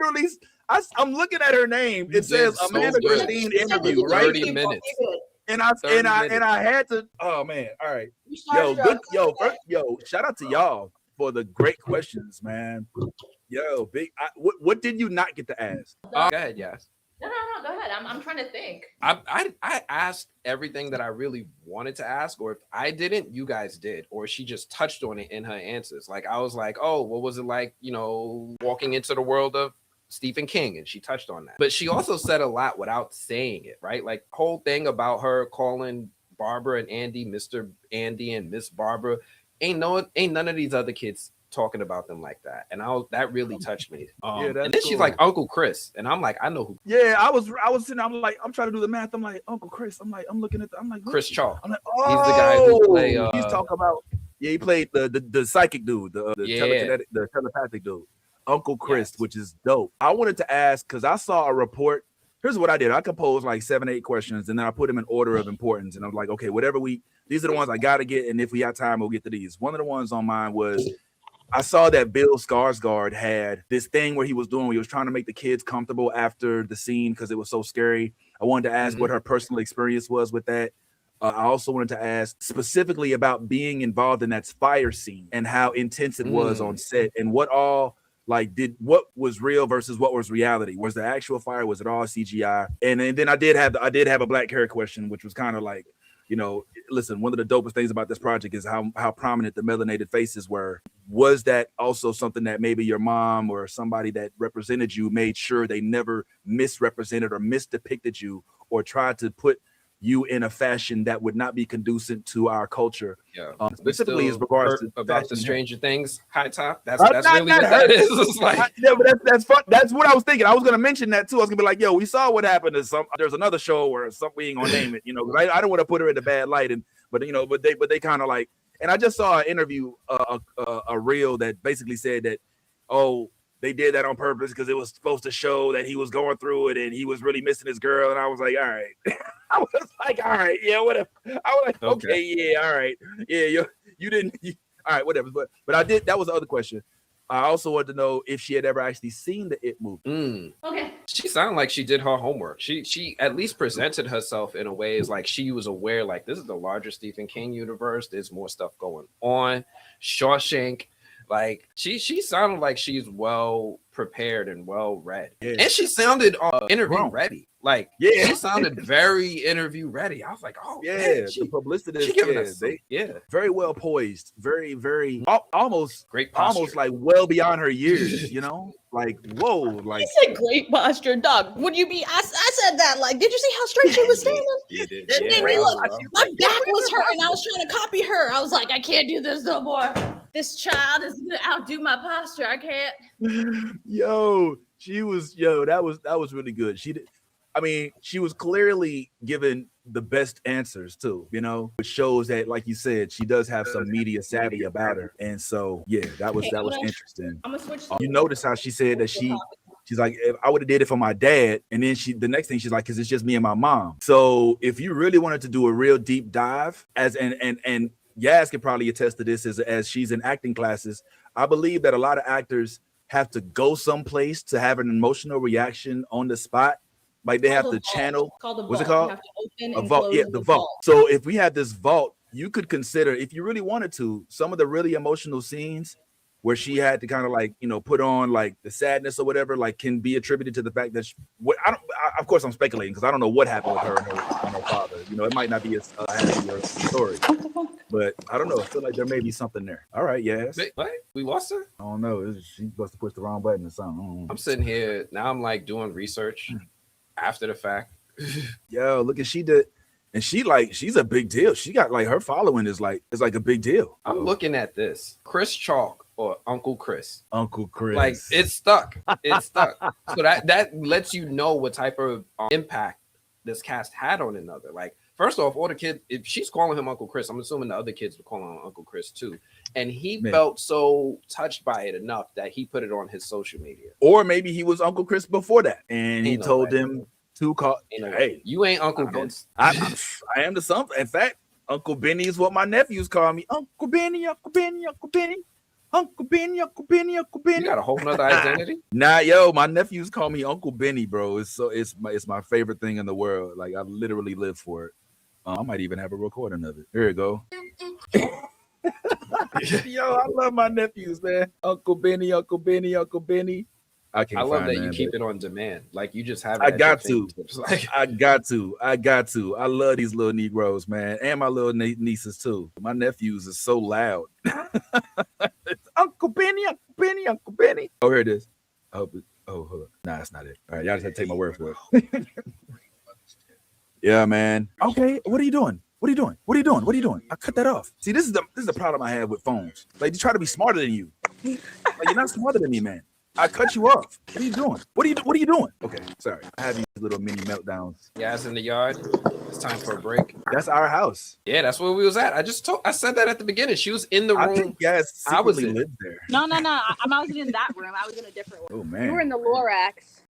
literally, I'm looking at her name. It says so Amanda good. Christine You said interview, you did right? 30 minutes. And I 30 and I minutes. and I had to. Oh man! All right, You yo, good, starstruck. yo. Shout out to y'all for the great questions, man. Yo, big. What did you not get to ask? Go ahead, yes. No. Go ahead. I'm trying to think. I asked everything that I really wanted to ask, or if I didn't, you guys did, or she just touched on it in her answers. Like I was like, oh, what was it like, walking into the world of Stephen King, and she touched on that. But she also said a lot without saying it, right? Like whole thing about her calling Barbara and Andy Mr. Andy and Miss Barbara. Ain't none of these other kids talking about them like that, and that really touched me. Yeah, that's and then she's cool. like Uncle Chris, and I'm like, I know who. Yeah, I was sitting. I'm like, I'm trying to do the math. I'm like, Uncle Chris. I'm like, I'm looking at. I'm like, who? Chris Chalk. I'm like, He's the guy who play. He's talking about. Yeah, he played the psychic dude, the telekinetic, the telepathic dude, Uncle Chris, which is dope. I wanted to ask because I saw a report. Here's what I did. I composed like 7-8 questions, and then I put them in order of importance. And I was like, okay, these are the ones I got to get, and if we have time, we'll get to these. One of the ones on mine was, I saw that Bill Skarsgård had this thing where he was trying to make the kids comfortable after the scene because it was so scary. I wanted to ask what her personal experience was with that. I also wanted to ask specifically about being involved in that fire scene and how intense it was on set, and what was real versus what was reality. Was the actual fire? Was it all CGI? And then I did have a black hair question, which was kind of like, listen, one of the dopest things about this project is how prominent the melanated faces were. Was that also something that maybe your mom or somebody that represented you made sure they never misrepresented or misdepicted you or tried to put you in a fashion that would not be conducive to our culture? Yeah. Specifically as regards to about the Stranger Things high top. That's not really what that is. It's like, but that's fun. That's what I was thinking. I was gonna mention that too. I was gonna be like, yo, we saw what happened to there's another show or something, we ain't gonna name it, I don't want to put her in a bad light, but they kind of like, and I just saw an interview, a reel that basically said that, oh, they did that on purpose because it was supposed to show that he was going through it and he was really missing his girl. And I was like, all right. Yeah, whatever. I was like, okay, yeah, all right. Yeah, you didn't, all right, whatever. But I did, that was the other question. I also wanted to know if she had ever actually seen the It movie. Okay. She sounded like she did her homework. She at least presented herself in a way as like she was aware, like this is the larger Stephen King universe. There's more stuff going on. Shawshank. Like she sounded like she's well prepared and well read, and she sounded interview ready. Like she sounded very interview ready. I was like, oh yeah, man, the publicist, she giving us very well poised, very almost great posture. Almost like well beyond her years, like whoa, like I said great posture, dog. Would you be? I said that. Like, did you see how straight she was standing? It made me look. My back was hurting. I was trying to copy her. I was like, I can't do this no more. This child is gonna outdo my posture. I can't. That was really good. She was clearly given the best answers too, which shows that, like you said, she does have some media savvy about her. And so, yeah, that was interesting. I'm gonna switch. You notice how she said that she's like, if I would have did it for my dad, and then the next thing she's like, because it's just me and my mom. So if you really wanted to do a real deep dive, and Yaz can probably attest to this as she's in acting classes, I believe that a lot of actors have to go someplace to have an emotional reaction on the spot. Like they have to channel. What's it called? A vault. Yeah, the vault. So if we had this vault, you could consider, if you really wanted to, some of the really emotional scenes where she had to kind of like, put on like the sadness or whatever, like can be attributed to the fact that of course I'm speculating because I don't know what happened with her and her father. It might not be a happy story, but I don't know. I feel like there may be something there. All right, yes. Wait, what? We lost her? I don't know. She must have pushed the wrong button or something. I'm sitting here now. I'm like doing research after the fact. Yo, look at she did. And she's a big deal. She got like her following is like a big deal. I'm looking at this. Chris Chalk or Uncle Chris. Uncle Chris. Like it's stuck. It's stuck. So that lets you know what type of impact this cast had on another. Like, first off, all the kids, if she's calling him Uncle Chris, I'm assuming the other kids were calling him Uncle Chris too. And he felt so touched by it enough that he put it on his social media. Or maybe he was Uncle Chris before that. And he told them to call. Hey, you ain't Uncle Vince. I am the something. In fact, Uncle Benny is what my nephews call me. Uncle Benny, Uncle Benny, Uncle Benny. Uncle Benny, Uncle Benny, Uncle Benny. You got a whole nother identity. Nah, yo, my nephews call me Uncle Benny, bro. It's my favorite thing in the world. Like I literally live for it. I might even have a recording of it. Here you go. Yo, I love my nephews, man. Uncle Benny, Uncle Benny, Uncle Benny. I love that you keep it on demand. Like you just have it. I got to. I got to. I love these little Negroes, man, and my little nieces too. My nephews are so loud. Uncle Benny, Uncle Benny, Uncle Benny. Oh, here it is. I hope it. Oh, hold up. Nah, that's not it. All right, y'all just have to take my word for it. Yeah, man. Okay, what are you doing? What are you doing? What are you doing? What are you doing? I cut that off. See, this is the problem I have with phones. Like, they try to be smarter than you. Like, you're not smarter than me, man. I cut you off. What are you doing? What are you doing? Okay, sorry. I have these little mini meltdowns. Yeah, it's in the yard. It's time for a break. That's our house. Yeah, that's where we was at. I said that at the beginning. She was in the room. I think yes, I was lived there. No. I wasn't in that room. I was in a different one. Oh man. You were in the Lorax.